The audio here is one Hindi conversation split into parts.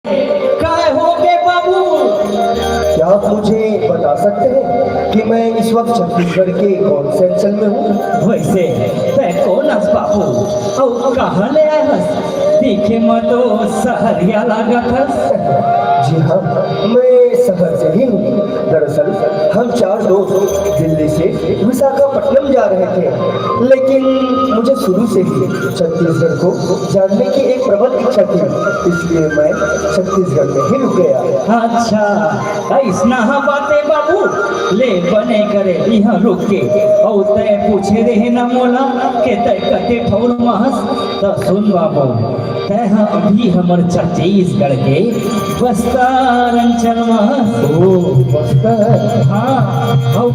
काय हो गए बाबू? क्या आप मुझे बता सकते हैं कि मैं इस वक्त छत्तीसगढ़ के कौन से अंचल में हूँ? वैसे तै कौन हस बाबू और कहाँ ले आए हस? दिखे मैं तो सहरिया लागत हस। जी हाँ, मैं शहर से ही हूँ। दरअसल हम 4 दोस्त दिल्ली से विशाखापट्टनम जा रहे थे, लेकिन मुझे शुरू से ही छत्तीसगढ़ को जानने की एक प्रबल इच्छा थी, इसलिए मैं छत्तीसगढ़ में ही रुक गया। अच्छा ऐसा बातें बाबू, ले बने करे यहाँ रुक के और तय पूछे रहे न मोला के तय कते ठौर महस। तो सुन बाबू, तय अभी हमर छत्तीसगढ़ के बस्तर अंचल महस। ओ बस्तर? हाँ और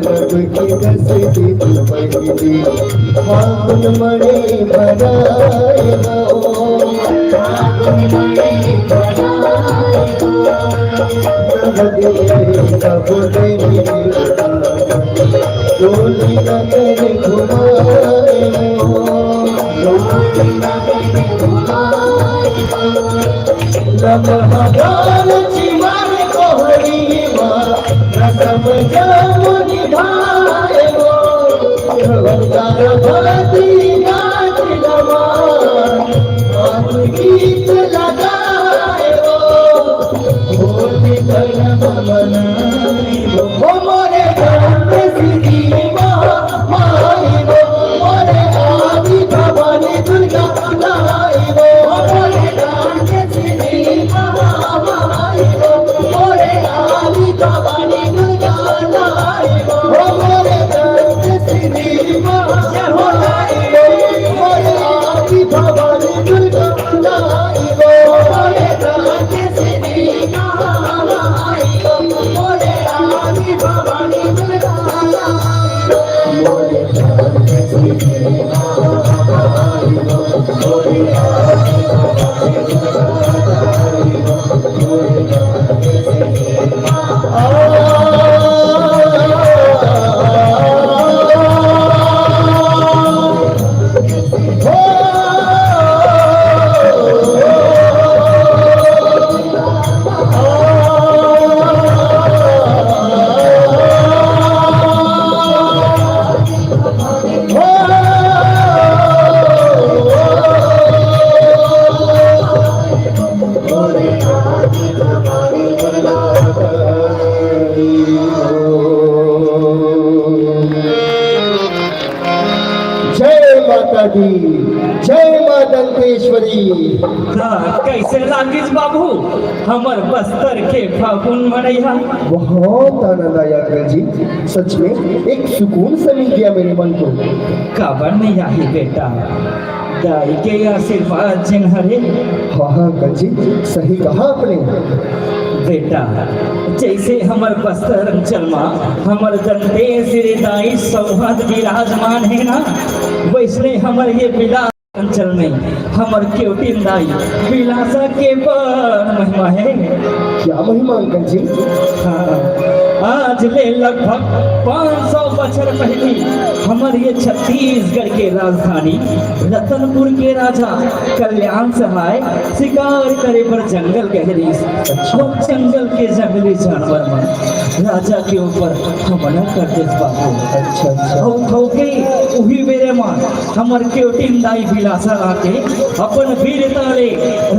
की दसती पहली फागुन मणे भराए डोली नगर घुमाए लम्हादार जीवन कोहरी रसम जामु निभाए भरती नाच गीत लगाए होली कलम मनाए मोरे गाँव सीधी माई मोरे आदि भवानी दुर्गा लाई मोरे गाँव सीधी माई मोरे आदि भवानी दुर्गा लाई मोरे गाँव सीधी माई मोरे आदि भवानी दुर्गा लाई मोरे गाँव सीधी माई मोरे आदि भवानी दुर्गा मोरे गाँव सीधी दी जय मां दंतेश्वरी। कैसे लागिस बाबू हमर बस्तर के फागुन मनैया? बहुत आनंद आया अंकल जी, सच में एक सुकून सा मिल गया मेरे मन को। काबर नहीं आई बेटा, दाई के आशीर्वाद जिन्हरे। हाँ अंकल जी, सही कहा आपने। बेटा जैसे हमर बस्तर अंचल में हमर दंतेश दाई सौभाग्य विराजमान है ना, वैसे हमर ये विलास अंचल में हमर क्योटिन दाई विलासा के बड़ महिमा है। क्या महिमा अंकल जी? हाँ, आज ले लगभग 500 बछर पहले हमर ये छत्तीसगढ़ के राजधानी रतनपुर के राजा कल्याण सहाय शिकार करे पर जंगल गहरी और जंगल के जंगली जानवर में राजा के ऊपर हमला कर दे बाबू। अच्छा अच्छा। के उही बेरे में हमर क्योटिन दाई विलासा आके अपन वीरता ले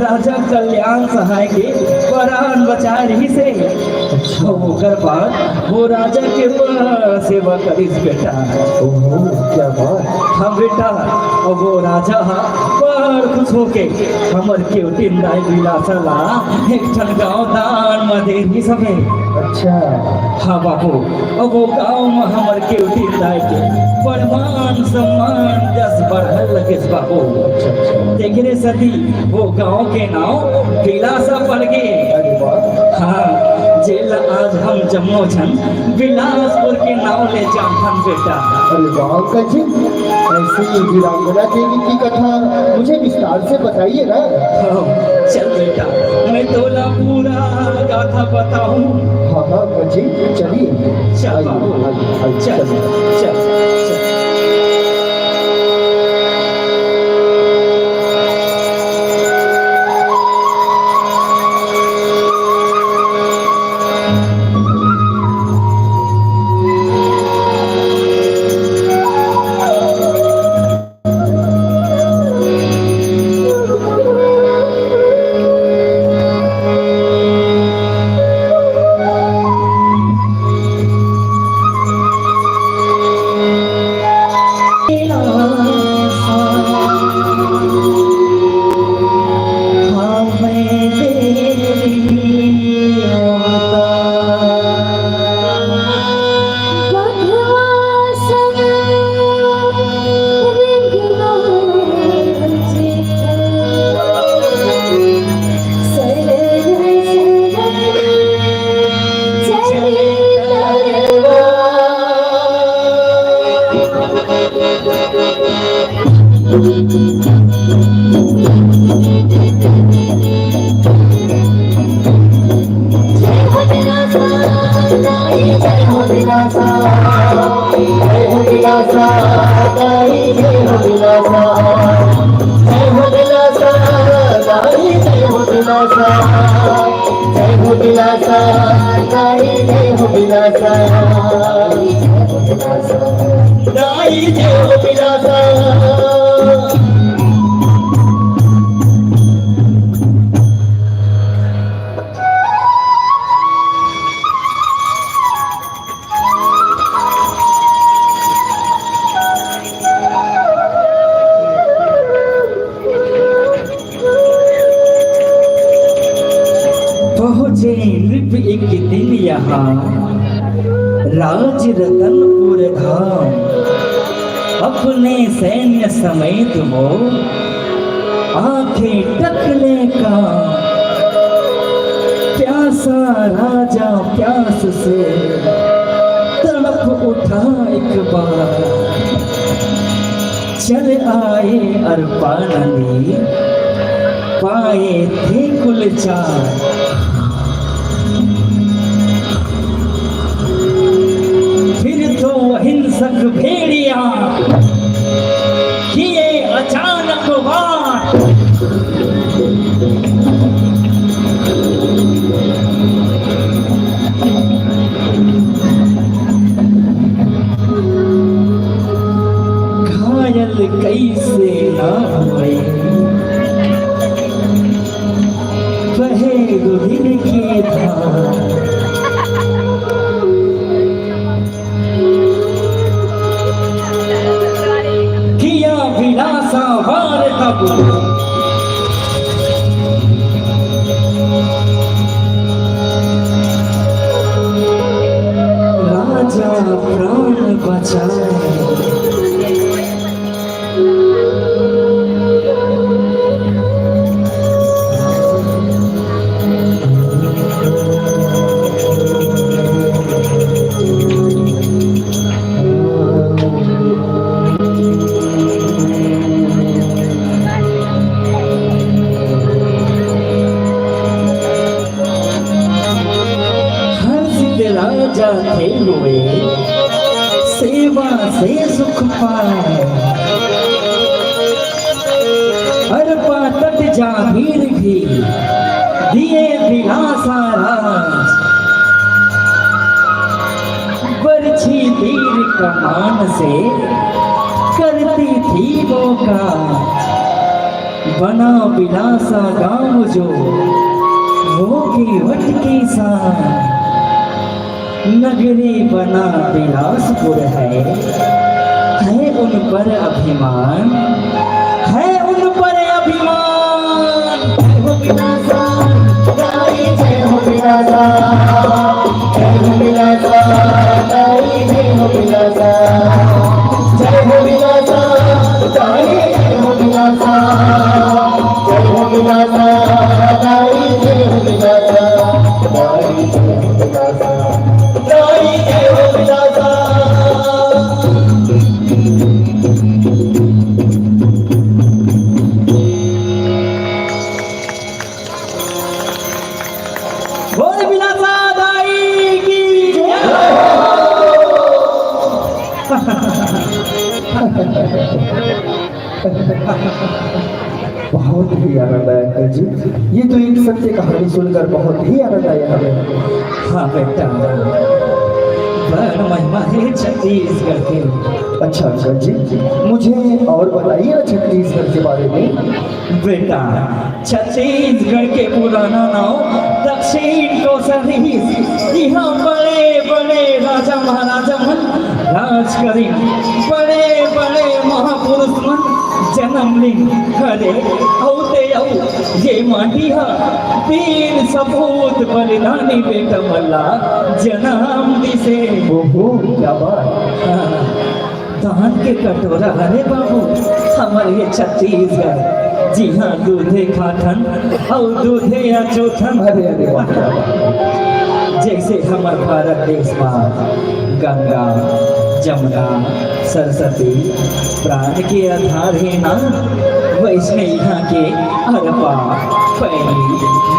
राजा कल्याण सहाय के प्राण बचा रही से। होकर बाद वो राजा के सेवा करिस बेटा। ओहो क्या बात। हाँ बेटा, और वो राजा बड़ खुश होके हमर क्योटिन दाई विलासा ला एक ठन गाँव दान में दे दी सके। अच्छा। हाँ बाबू, और वो गाँव में हमर क्योटिन दाई के मान सम्मान जस बढ़ल लगे बाबू। अच्छा अच्छा। देखने सदी वो गाँव के नाम विलासा पड़ गए। अरे वाह। हाँ, जेल आज हम जम्मू छन बिलासपुर के नाम ले जाम बेटा। अरे वाह अंकल जी, ऐसी वीरांगना देवी की कथा मुझे विस्तार से बताइए ना। हाँ, चल बेटा मैं तोला पूरा गाथा बताऊं। हाँ हाँ अंकल जी चलिए। चल बाबू, चल चल चल। पहुँचे नृप एक दिन यहाँ राज रतनपुर धाम, अपने सैन्य समेत वो आंखें टकले का प्यासा राजा प्यास से तड़प उठा एक बार, चल आए अरपा नदी पाए थे कुल चार, फिर तो हिंसक भेड़िया किए अचानक वार, घायल कैसे ना हुए वहे रुधिर की धार, किया विलासा वार तब राजा प्राण बचाए, राजा थे हुए सेवा से सुख पाए, अरपा तट जागीर भी दिए विलासा राज, बरछी तीर कमान से करती थी वो काज, बना विलासा गांव जो वो की वट के साथ, नगरी बना बिलासपुर है उन पर अभिमान, है उन पर अभिमान। जय हो विलासा गाई, जय हो विलासा, जय हो विलासा गाई, जय हो विलासा, जय हो विलासा गाई, जय हो विलासा, जय हो विलासा गाई, जय हो विलासा, गाई जय हो विलासा, गाई जय हो विलासा। बोल विलासा गाई की जय। बहुत ही आनंद आया अंकल जी, ये तो एक सत्य कहानी सुनकर बहुत ही आनंद आया हमें। हाँ बेटा, बड़ महिमा है छत्तीसगढ़ के। अच्छा अंकल जी, मुझे और बताइए ना छत्तीसगढ़ के बारे में। बेटा, छत्तीसगढ़ के पुराना नाम दक्षिण कोसरी, यहाँ बड़े बड़े राजा महाराजा मन राज करी, बड़े बड़े महापुरुष मन जन्म ली। अरे औते औ ये माटी हा वीर सपूत बलिदानी बेटा मल्ला जन्म दिसे। ओहो क्या बात। हाँ, धान के कटोरा हरे बाबू हमारे ये छत्तीसगढ़। जी हाँ, दूधे खाठन और दूधे या चौथन। अरे अरे वाह क्या बात। जैसे हमारे भारत देश में गंगा, जमुना, सरस्वती प्राण के आधार है ना, वैष्णव यहाँ के अरपा पैनी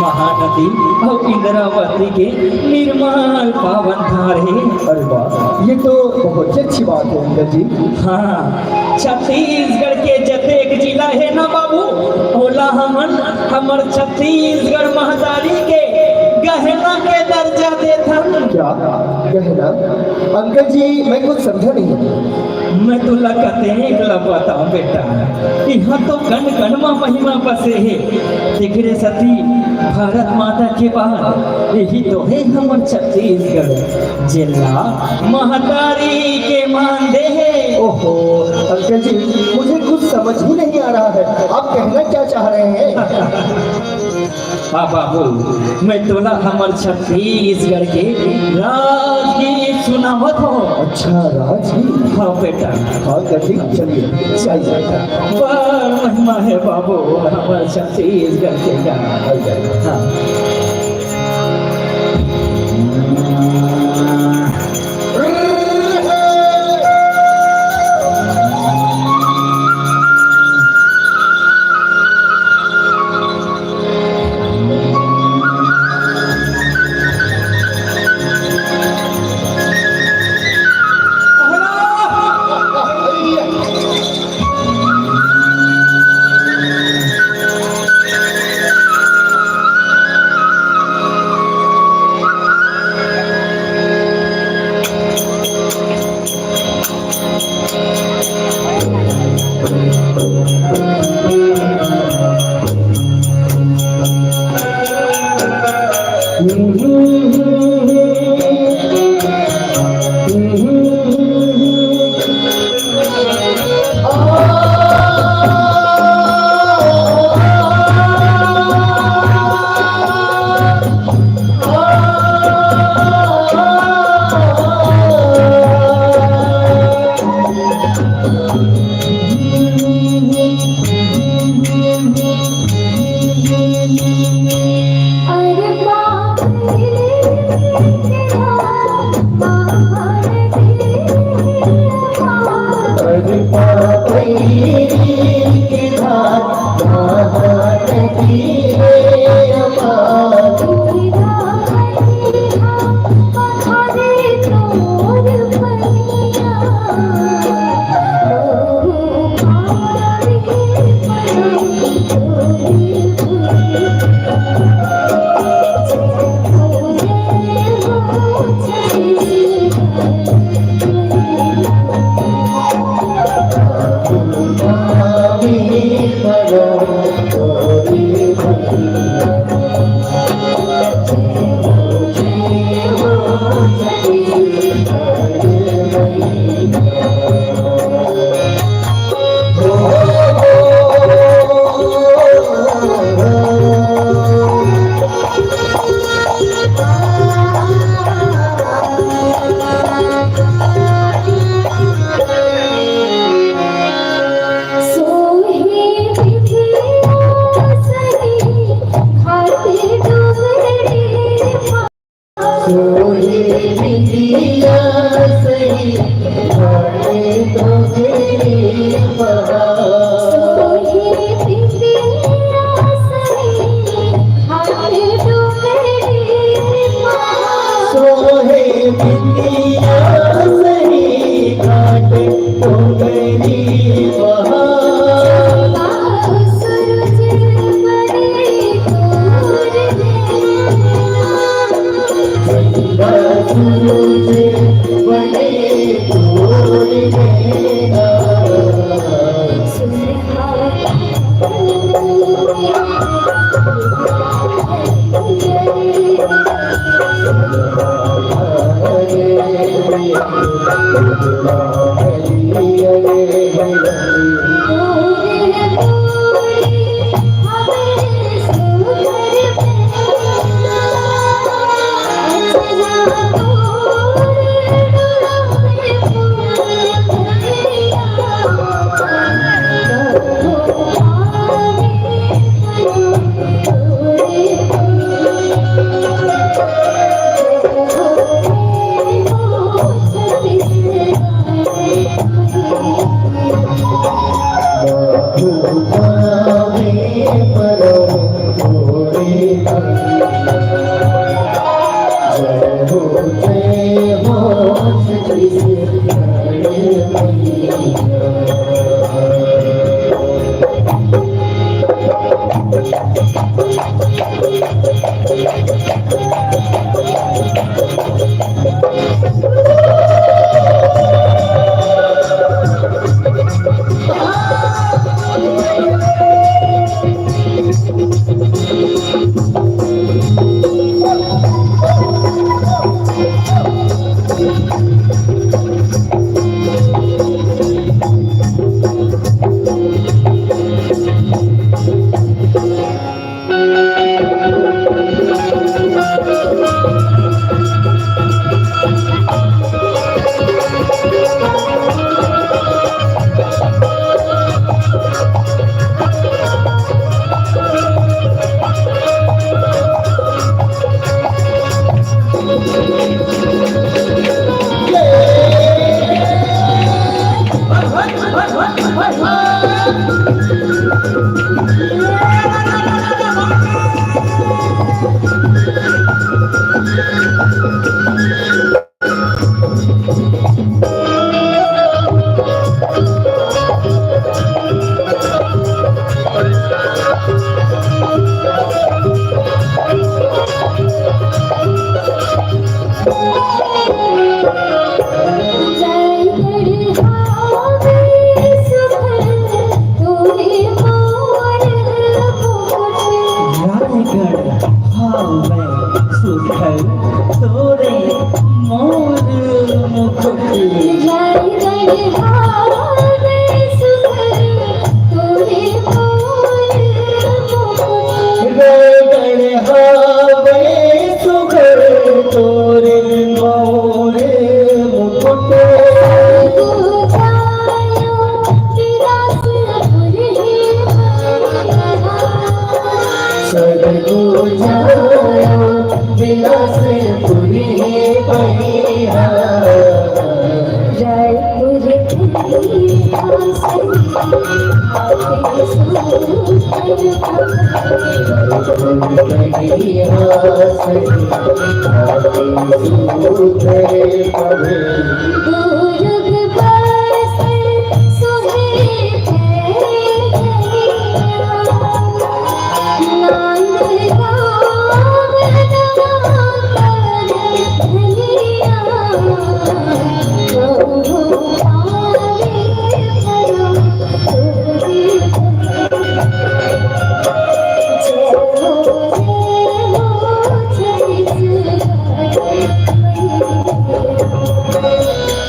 महानदी और इंद्रावती के निर्मल पावन धार है। अरे वाह, ये तो बहुत ही अच्छी बात है अंकल जी। हाँ, छत्तीसगढ़ के जतेक जिला है ना बाबू, ओला हमर छत्तीसगढ़ महतारी के गहना के दर्जा देथन। क्या गहना? अंकल जी मैं कुछ समझा नहीं। मैं तो कतेक ला बताऊं बेटा, यहाँ तो कण कण में महिमा बसे है। देख रे सती, भारत माता के बाद यही तो है हमर छत्तीसगढ़ जिला महतारी के मान दे है। ओहो अंकल जी, मुझे कुछ समझ ही नहीं आ रहा है, आप कहना क्या चाह रहे हैं? हाँ बाबू, मैं तोला हमर छत्तीसगढ़ के राजगीत सुनावत हो। अच्छा राजगीत? हाँ बेटा। हाँ ठीक, चलिए चाहिए। बड़ महिमा है बाबू हमर छत्तीसगढ़ के गाना। हाँ।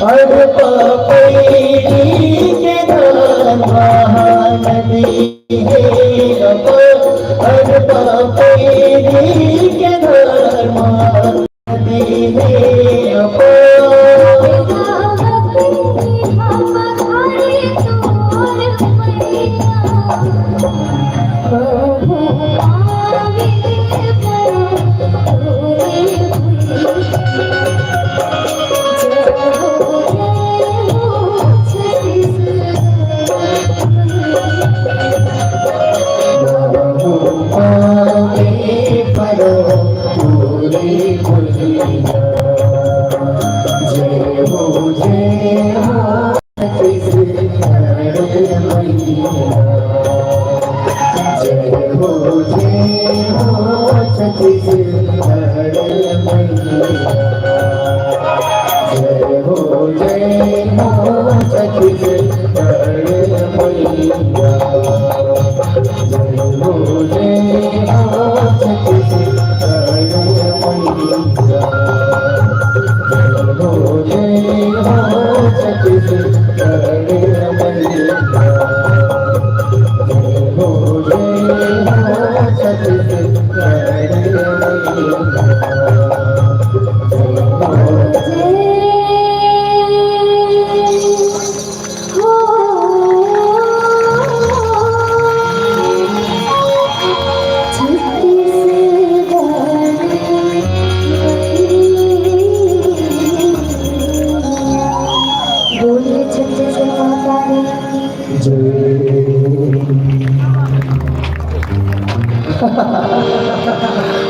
अरे पापड़ी के धार महानदी है अब, अरे पापड़ी के धार महानदी है अब।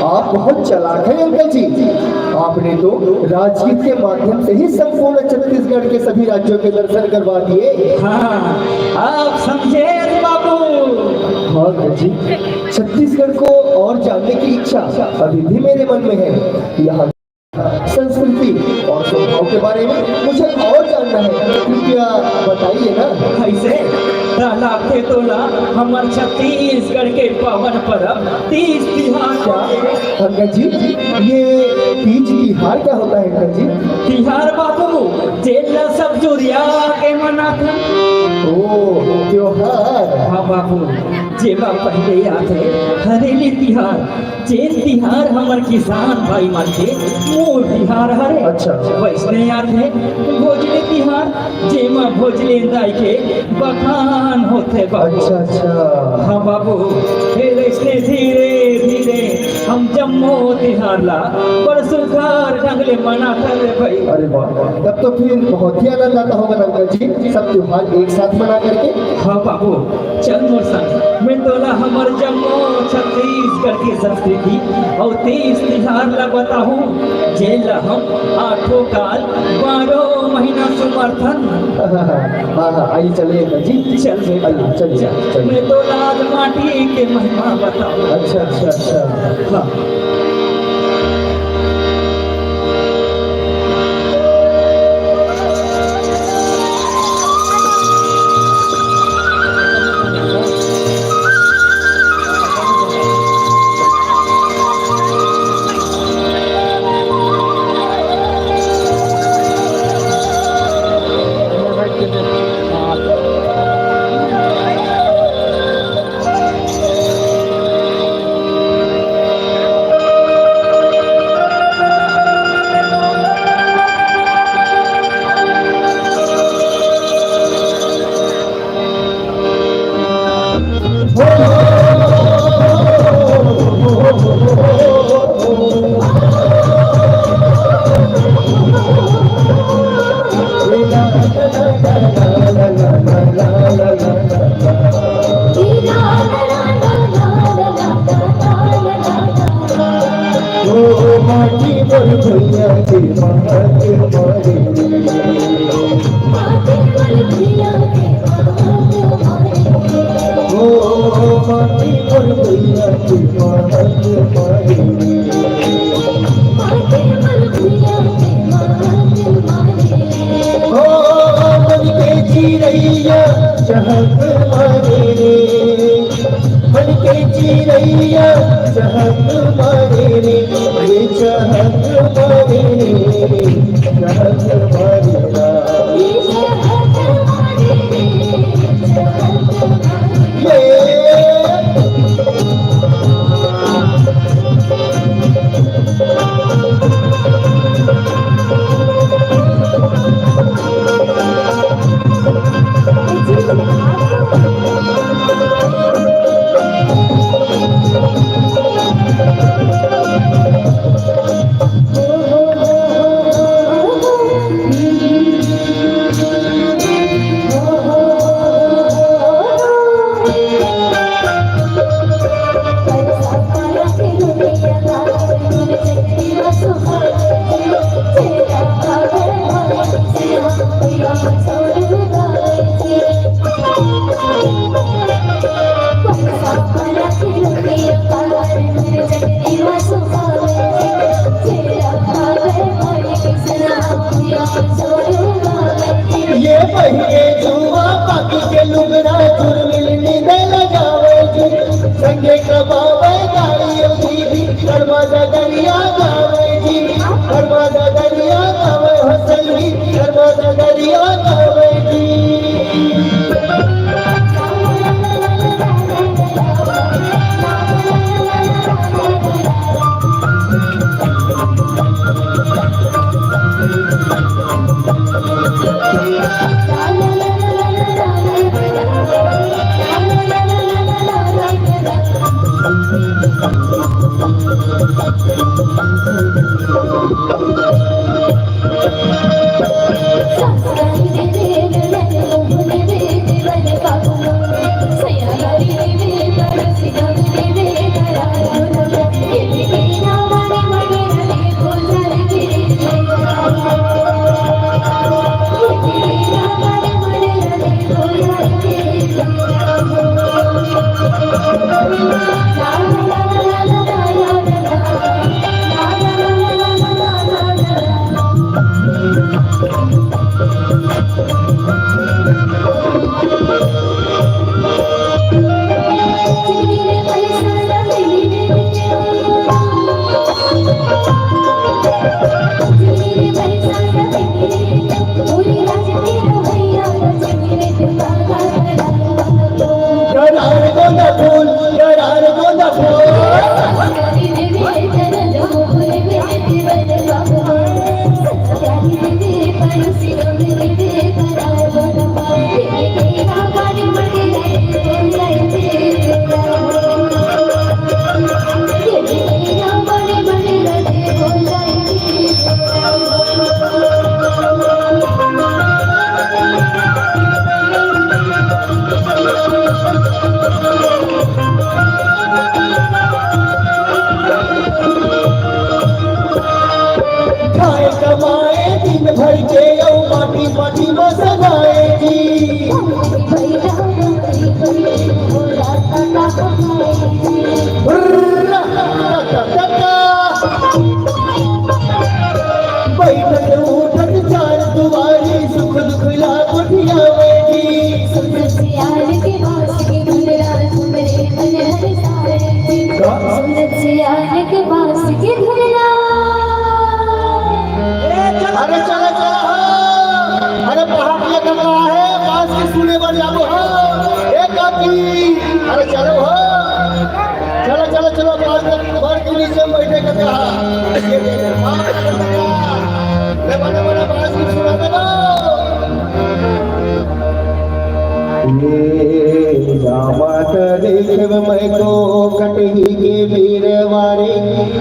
आप बहुत चालाक हैं अंकल जी। आपने तो राजगीत के माध्यम से ही संपूर्ण छत्तीसगढ़ के सभी राज्यों के दर्शन करवा दिए। हाँ, आप समझे बाबू। हाँ अंकल जी, छत्तीसगढ़ को और जानने की इच्छा अभी भी मेरे मन में है। यहाँ संस्कृति और स्वभाव के बारे में मुझे और जानना है, कृपया बताइए ना। ऐसे लाखे तोला हमार छत्तीसगढ़ के पावन पर्व तीज तिहार का। अंकल जी, ये तीज तिहार क्या होता है अंकल जी? तिहार बाबू जेला सब जुरिया के मनाते। ओ त्योहार। हाँ बाबू, जेबा पहले याद है हरेली तिहार। जेल तिहार हमार किसान भाई मन के मूल तिहार हरे। अच्छा। वैसने याद है भोजली तिहार, जेमा भोजली दाई के बखान होते बाबू। अच्छा अच्छा। हाँ बाबू, फिर इसने धीरे धीरे हम जम्मू तिहार ला बड़ सुधार ढंग ले मनाते रे भाई। अरे वाह, तब तो फिर बहुत ही आनंद आता होगा अंकल जी, सब त्योहार एक साथ मना करके। हाँ बाबू, चल मोर संग मैं तोला हमार जम्मू छत्तीसगढ़ की संस्कृति और तीज तिहार ला बताहूँ। जेल हम 8 काल 12 महीना समर्थन। हाँ हाँ, आइए चलिए अंकल जी। चल रे आइए चलिए चलिए। मैं तो लाल माटी के महिमा बताऊँ। अच्छा अच्छा अच्छा। हाँ। माटी पर भैया के महक मारे हो मन के चिरैया चहक मारे रे मन के चिरैया चहक मारे रे ये चहक मारे रे चहक मारे रा ये पहिए जुआ पाकी के लुगड़ा चुरमिल नींद लगावे जी संगे कबावे गाड़ी भी करवादा दरिया गावे जी करवादा दरिया गावे हसली करवादा दरिया गावे जी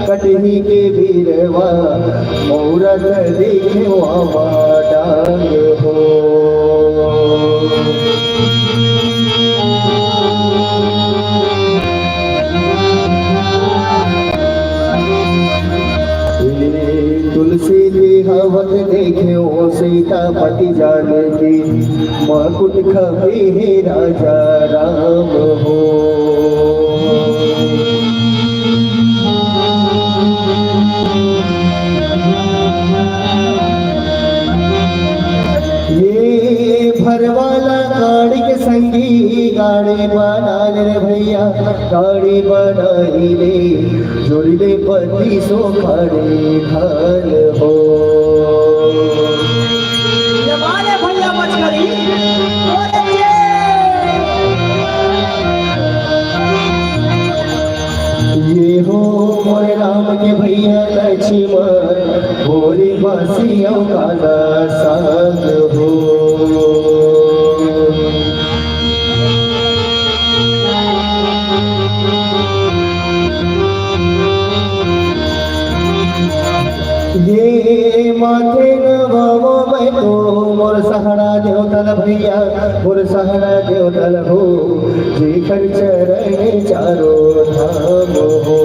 कटही के भीरवा औरत देखवा डांग हो तुलसी की हवत देखे ओ सीतापति जानकी मकुट खबे हे राजा राम हो। गाड़ी बनाई रे जोड़ले पति सो खड़े धान हो। जमाने भैया मछली ये हो मोरे राम के भैया लक्ष्मण भोरी बासियों काला साग हो। ये माथे नवावो मैं तो मोर सहारा देवतल भैया मोर सहारा देवतल हो जी कर चरण चारो धाम हो।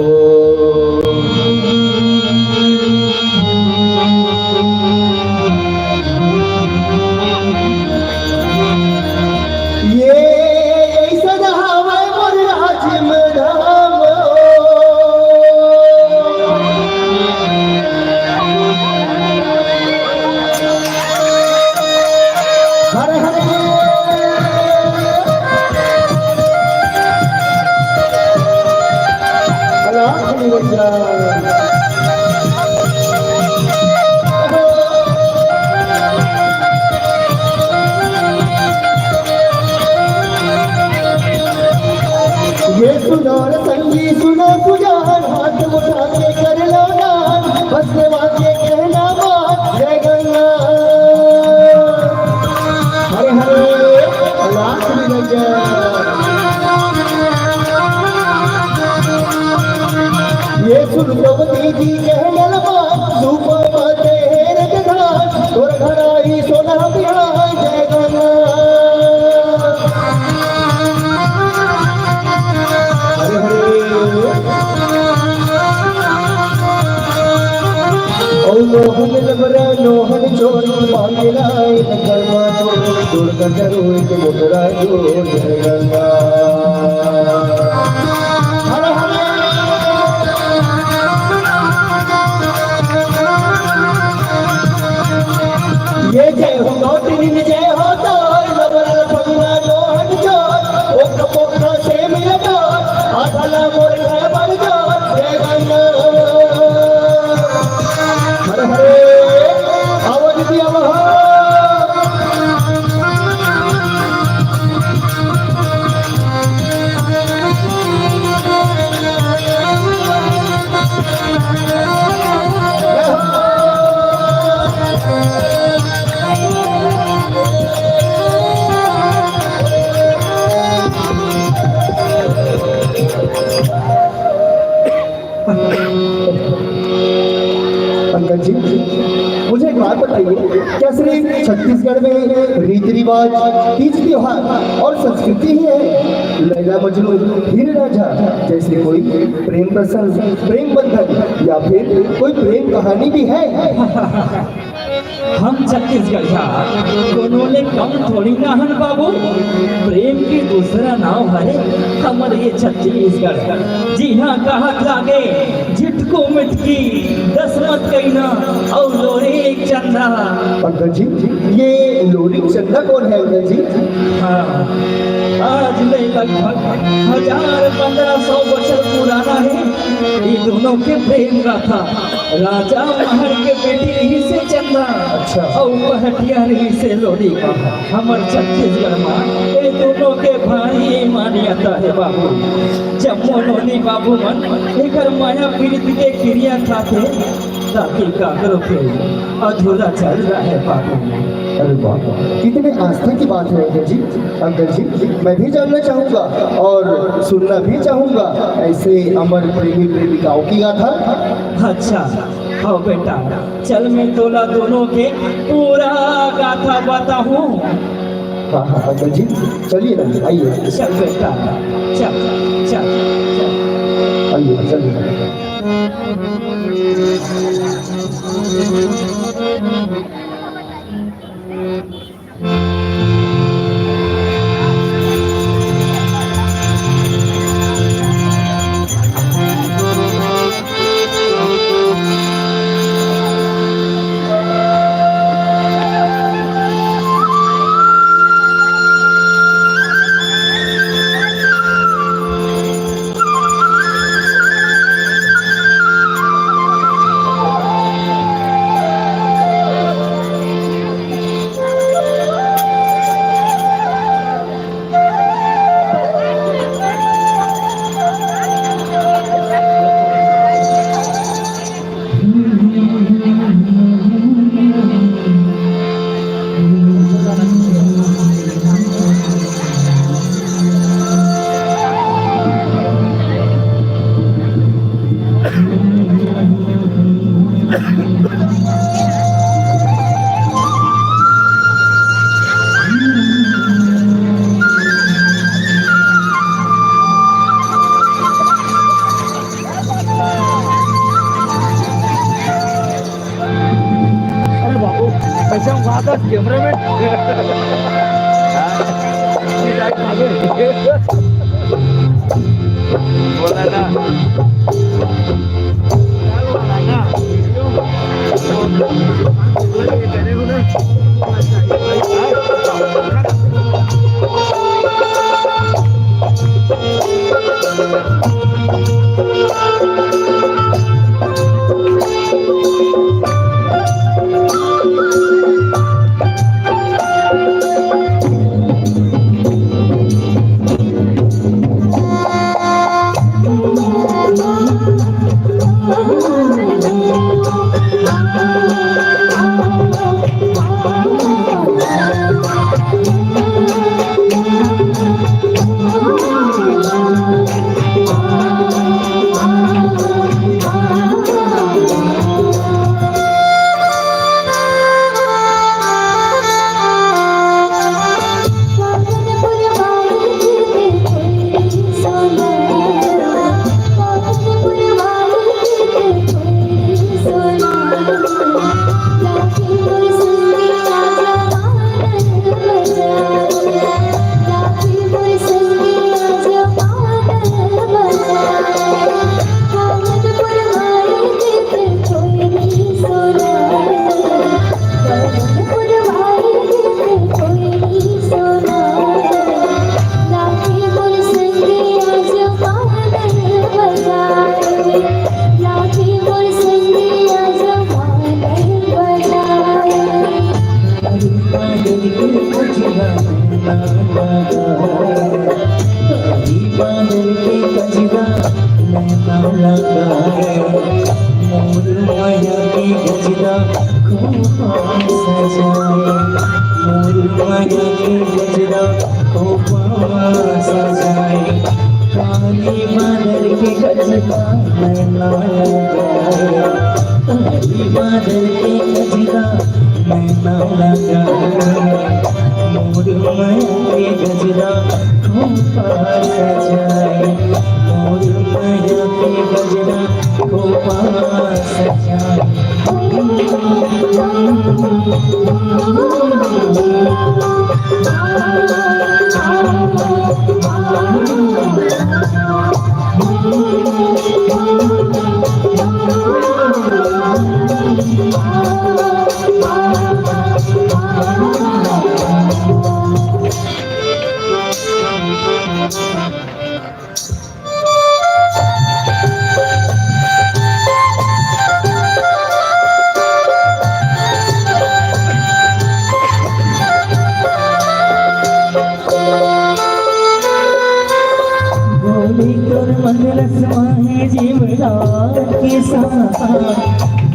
ये ऐसा धाम है मोर राज में धाम हरे हरे ये सुनार संगी सुनो पुजान हाथ उठा के कर लो दान हंसने वाले कहना बात जय गंगा। हरे हरे लाख ये सुन द्रौपदी जी कहने लगा सुपर माते रजधान तोर घराई सोना बिहार जय गंगा। हरे हरे ओ लोहन लबरा लोहन चोर मांगे लाए कर्मा चोर कर रोए के मोटरा जो जय गंगा। हरे हरे ये जय हो गौतमी जय हो तार लबरा पगला लोहन चोर ओ कपोखा से मिलता आधला मोर है बन जा जय गंगा। हरे हरे आवाज दिया वहाँ पंकज जी मुझे एक बात बताइए क्या सिर्फ छत्तीसगढ़ में रीति रिवाज तीज त्योहार और संस्कृति ही है लैला मजनू हीर रांझा जैसे कोई प्रेम प्रसंग प्रेम बंधन या फिर कोई प्रेम कहानी भी है? हम छत्तीसगढ़ दोनों ले कम थोड़ी ना हन बाबू। प्रेम की दूसरा नाम है हमर ये छत्तीसगढ़। जी हाँ कहत लागे झिटको मिटकी दस मत कहना और लोरे एक चंदा। पंकज जी ये लोरी चंदा कौन है अंकल जी? हाँ आज ले लगभग 1000-1500 बछर पुराना है ये दोनों के प्रेम गाथा। राजा महर के बेटी रही से चंदा अच्छा और पहटिया रही से लोरी का। हमर छत्तीसगढ़ में ये दोनों के भाई मान्यता है बाबू। जब मोनोनी बाबू मन एकर माया पीड़ित के क्रिया खाते ताकि का करो के अधूरा चल रहा है बाबू। अरे वाह कितने आस्था की बात है अंकल जी। अंकल जी मैं भी जानना चाहूँगा और सुनना भी चाहूँगा ऐसे अमर प्रेमी प्रेमिकाओं की गाथा। अच्छा हाँ बेटा चल मैं तोला दोनों के पूरा गाथा बताऊँ। हाँ हाँ अंकल जी चलिए ना आइए। चल बेटा चल चल चल आइए चलिए। बोला ना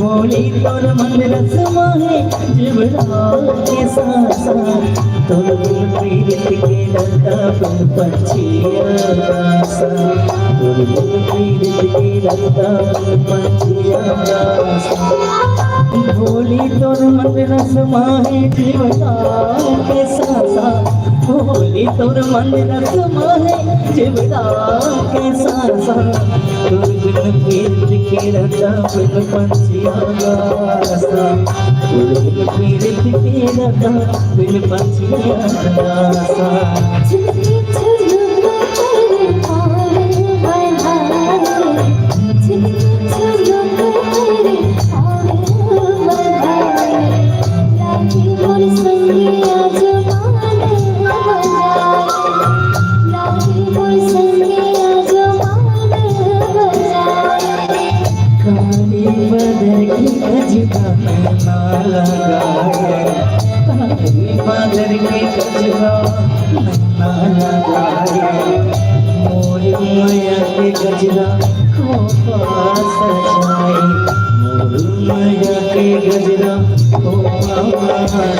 बोली तोर मन रसमा है जिबरा के साथ तोर प्रीत के लता पन पंछिया तोर प्रीत के लता पन पंछिया बोली तोर मन रसमा है जिबरा के साथ बोली तोर मन रसमा है जिबरा के साथ तोर प्रीत के लता पन पंछिया पीड़ित के लता बिन पंछिया बादर के गजरा मोर माया के गजरा खोपा सजाए मोर माया के गजरा खोपा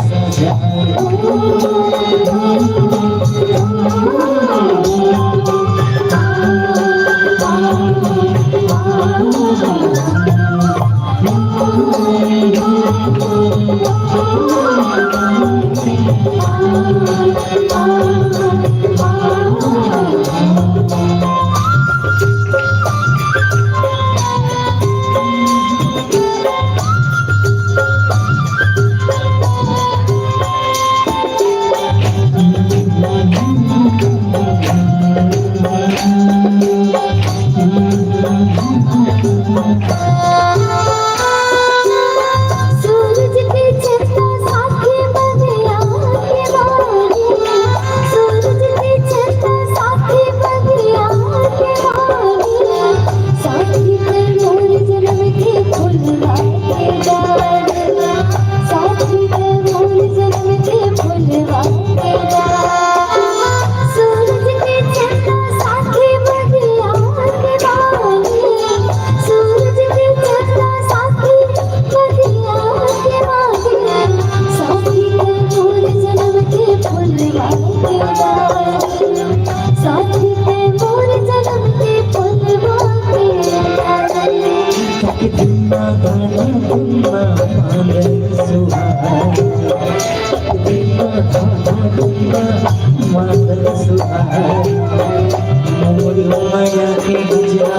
के गजरा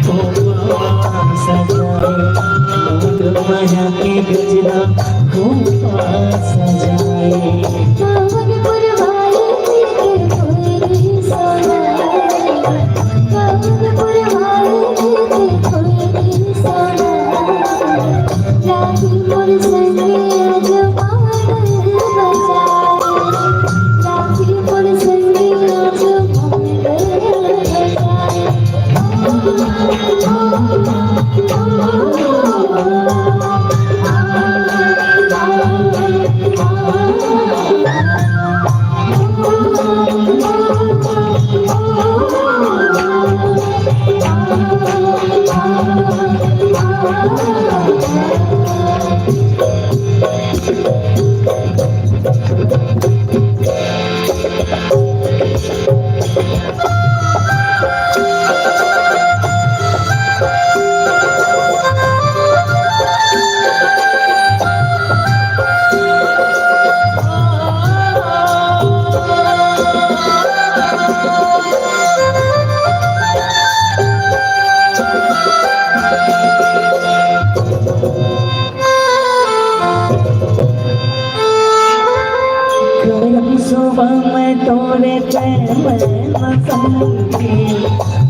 खोपा सजाए, मोर माया के गजरा खोपा सजाए। सुबह में तोरे प्रेम संगे,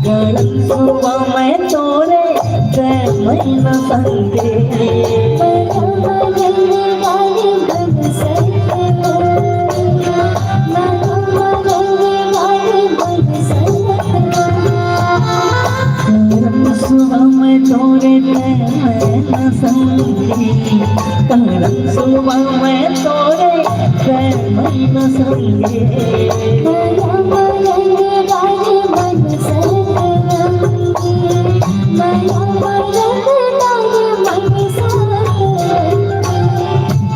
गरम सुबह में तोरे प्रेम संगे। सुबह में तोरे प्रेम संगे, गरम सुबह में तोरे प्रेम संगे।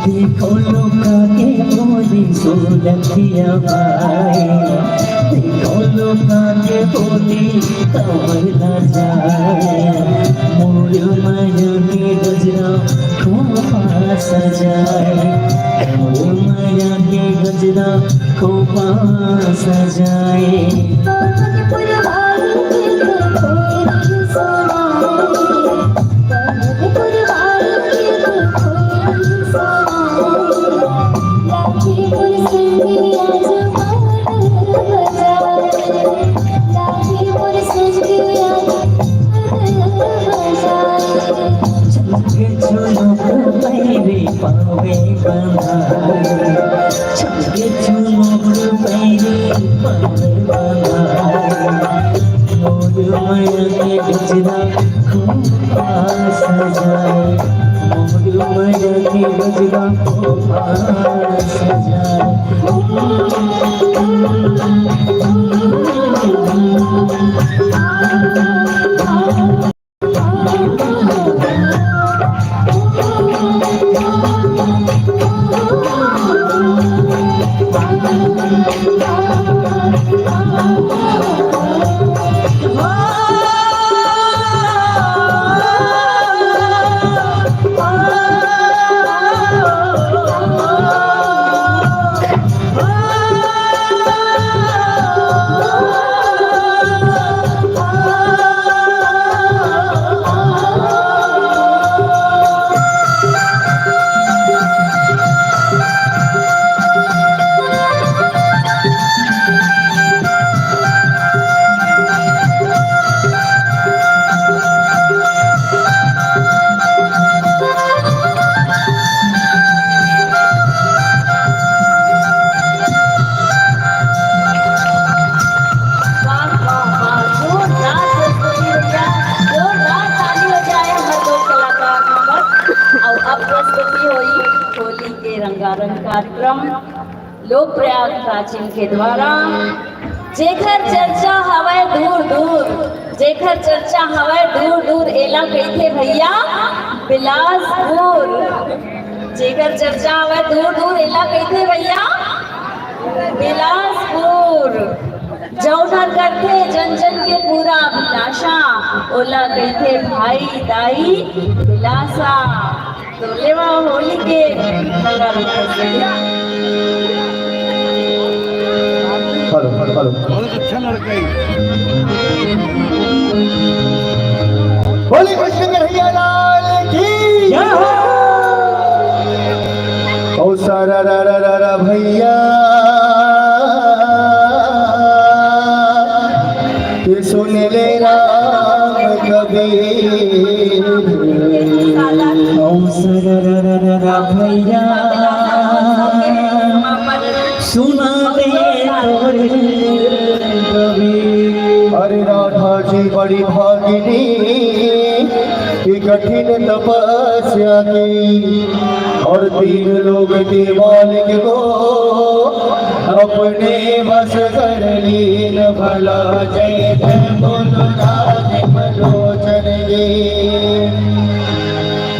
देखो लोका के बोली सोलखिया भाई, देखो लोका के बोली कमर न जाए, मोर माया के गजरा खोपा सजाए, मोर माया के गजरा खोपा सजाए। पावे बंधाए, छके चुनोर पैरी पावे बंधाए, मोर माया के गजरा खोपा सजाए, मोर माया के गजरा खोपा सजाए। रंगारंग कार्यक्रम लोक प्रयाग प्राचीन के द्वारा जेखर चर्चा हवे दूर दूर, जेखर चर्चा हवे दूर दूर एला कहते भैया बिलासपुर। जेखर चर्चा हवे दूर दूर एला कहते भैया बिलासपुर। जौनर करते जन जन के पूरा अभिलाषा ओला कहते भाई दाई बिलासा। तो लेवा होली के हेलो बहुत अच्छा लड़का है। बोले कृष्ण कन्हैया लाल की क्या हो? ओ सारा रा रा रा रा भैया ये सुन ले राम कबीर ओम सरररररा भैया सुना दे तोरे कबीर। अरे राधा जी बड़ी भागिनी की कठिन तपस्या की और 3 लोग देवालिक को अपने बस कर लीन भला जय जय बोलो राधे बलोचन जी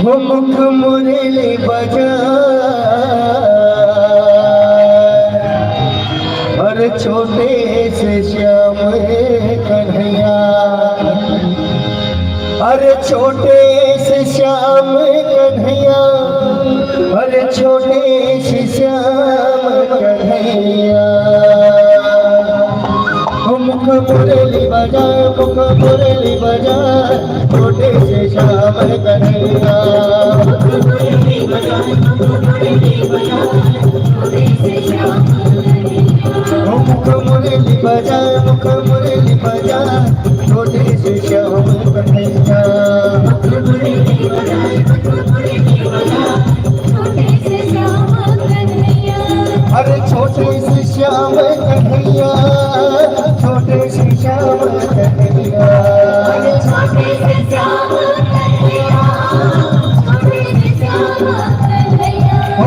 वो मुख मुरली बजा और छोटे से श्याम कन्हैया अरे छोटे से श्याम कन्हैया अरे छोटे से श्याम कन्हैया मुख मुरली बजा मुख मुरली बजा छोटे से श्याम कन्हैया मुख मुरली बजा मुख मुरली बजा छोटे से श्याम कन्हैया अरे छोटे से श्याम कन्हैया छोटे से श्याम कन्हैया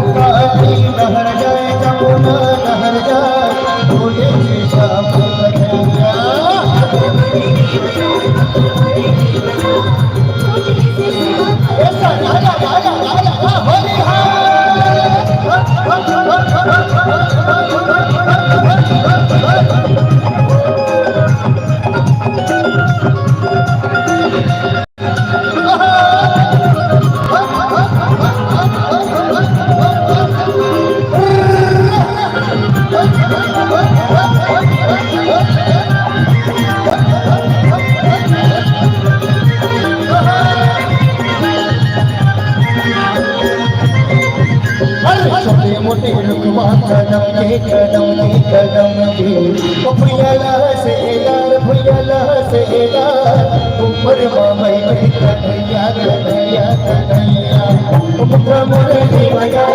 नहर जाए जमुना नहर जाए छोटे से श्याम कन्हैया छोटे मोटे रुकवा कदम के भैया से ऊपर मामई में कन्हैया कन्हैया कन्हैया मुख मुरली बजा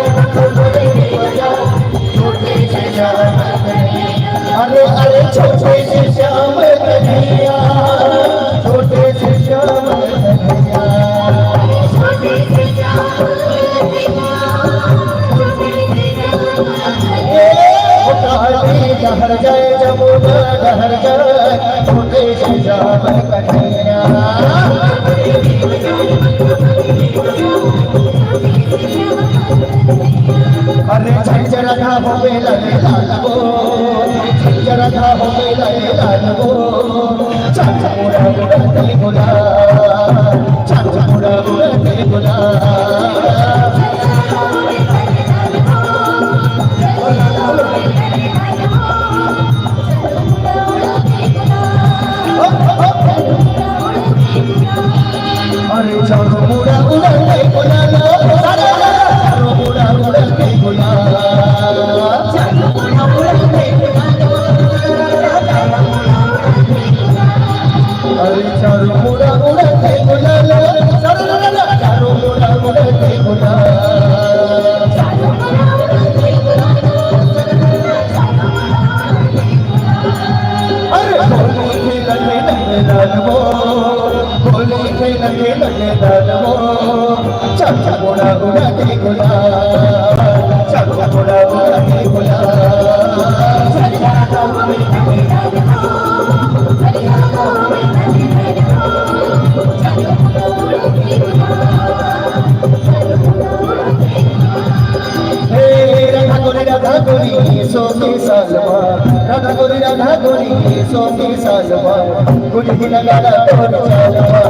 छोटे से श्याम अरे अरे छोटे से श्याम कन्हैया छोटे से श्याम कन्हैया नहर जाए जमुना नहर जाए छोटे से श्याम कन्हैया अरे झंझरा था हो मेला लालबो झंझरा था हो मेला लालबो चाचा मुड़ा उड़ते गुला चाचा मुड़ा उड़ते गुला अरे चारो मुड़ा उड़ते गुला चारो मुड़ा उड़ते गुला अरे चारो मुड़ा उड़ते गुला चारो मुड़ा उड़ते गुला अरे होली लगे लगे लालबो होली लगे लगे लालबो चाचा मुड़ा उड़ते गुला चाचा मुड़ा उड़ते गुला राधा गोरी सोके सालवा राधा गोरी सोके सालवा कुछ ही लगाना तो चालवा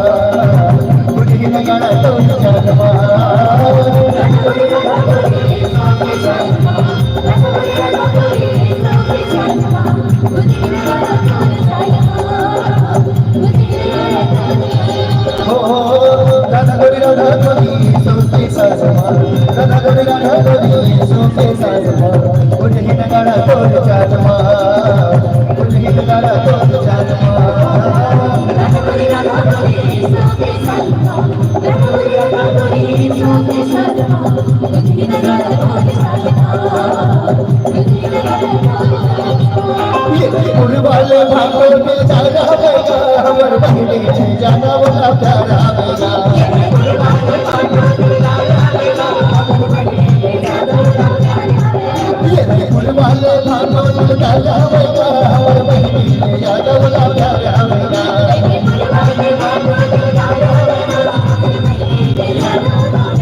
कुछ ही लगाना तो चालवा Thank you. के साथ माँ उन्हीं नगाड़ा तोड़ चाल माँ उन्हीं नगाड़ा तोड़ चाल ये वाले भागो में जाना होगा हमर बहनी जाना वाला प्यारा होगा वाले भागो में जाना होगा हमर बहनी जाना वाला प्यारा होगा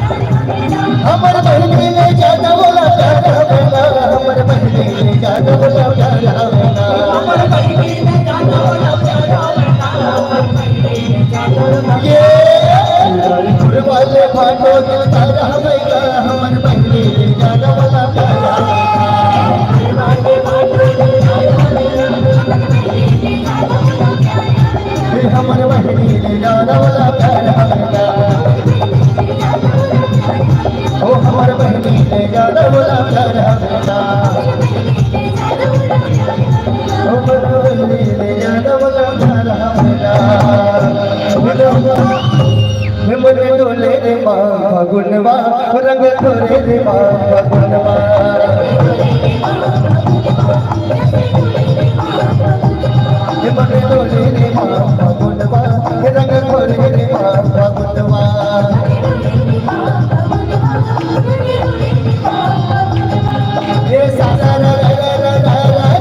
हमर बहनी ले जाना वाला प्यारा होगा हमर बहनी ले जाना वाला प्यारा होगा हमर बहनी ले जाना वाला प्यारा होगा ये वाले भागो में जाना होगा हमर बहनी ले जाना वाला प्यारा हमर बहनी ले जाना वाला प्यारा होगा ओ हमर बहनी ले जाना वाला प्यारा होगा हमर बहनी ले जाना वाला प्यारा होगा मन डोले रे माँ फगुनवा रंग थोरे रे माँ फगुनवा मन डोले रे माँ फगुनवा रंग थोरे रे माँ फगुनवा ये सारा रा रा रा रा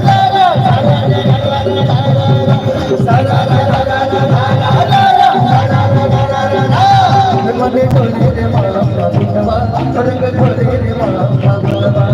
रा रा सारा रा रा रा रा मन डोले रे माँ फगुनवा रंग थोरे रे माँ फगुनवा